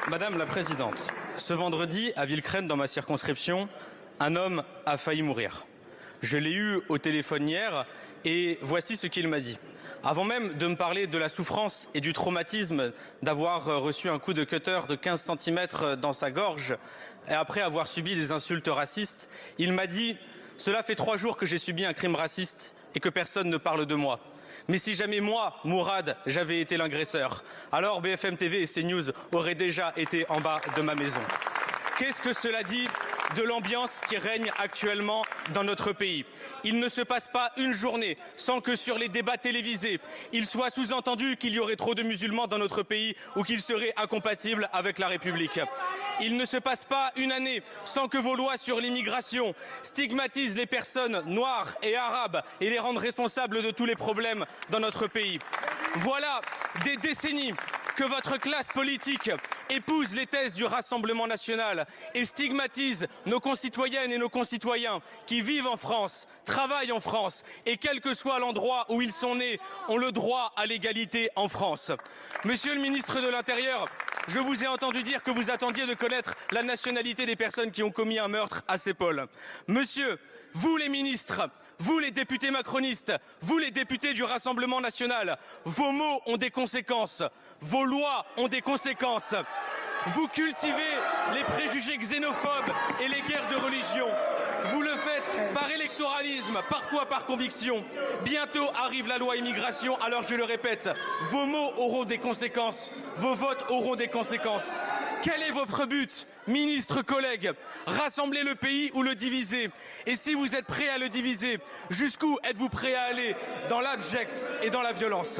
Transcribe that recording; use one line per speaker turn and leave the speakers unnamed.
Madame la Présidente, ce vendredi, à Villecreine, dans ma circonscription, un homme a failli mourir. Je l'ai eu au téléphone hier et voici ce qu'il m'a dit. Avant même de me parler de la souffrance et du traumatisme d'avoir reçu un coup de cutter de 15 cm dans sa gorge et après avoir subi des insultes racistes, il m'a dit « Cela fait 3 jours que j'ai subi un crime raciste et que personne ne parle de moi. Mais si jamais moi, Mourad, j'avais été l'agresseur, alors BFM TV et CNews auraient déjà été en bas de ma maison. » Qu'est-ce que cela dit de l'ambiance qui règne actuellement dans notre pays? Il ne se passe pas une journée sans que sur les débats télévisés, il soit sous-entendu qu'il y aurait trop de musulmans dans notre pays ou qu'ils seraient incompatibles avec la République. Il ne se passe pas une année sans que vos lois sur l'immigration stigmatisent les personnes noires et arabes et les rendent responsables de tous les problèmes dans notre pays. Voilà des décennies que votre classe politique épouse les thèses du Rassemblement national et stigmatise nos concitoyennes et nos concitoyens qui vivent en France, travaillent en France et quel que soit l'endroit où ils sont nés, ont le droit à l'égalité en France. Monsieur le ministre de l'Intérieur, je vous ai entendu dire que vous attendiez de connaître la nationalité des personnes qui ont commis un meurtre à Saipol. Monsieur, vous les ministres, vous les députés macronistes, vous les députés du Rassemblement national, vos mots ont des conséquences, vos lois ont des conséquences. Vous cultivez les préjugés xénophobes et les guerres de religion. Vous le faites par électoralisme, parfois par conviction. Bientôt arrive la loi immigration, alors je le répète, vos mots auront des conséquences, vos votes auront des conséquences. Quel est votre but, ministres, collègues? Rassembler le pays ou le diviser? Et si vous êtes prêts à le diviser, jusqu'où êtes-vous prêts à aller dans l'abject et dans la violence?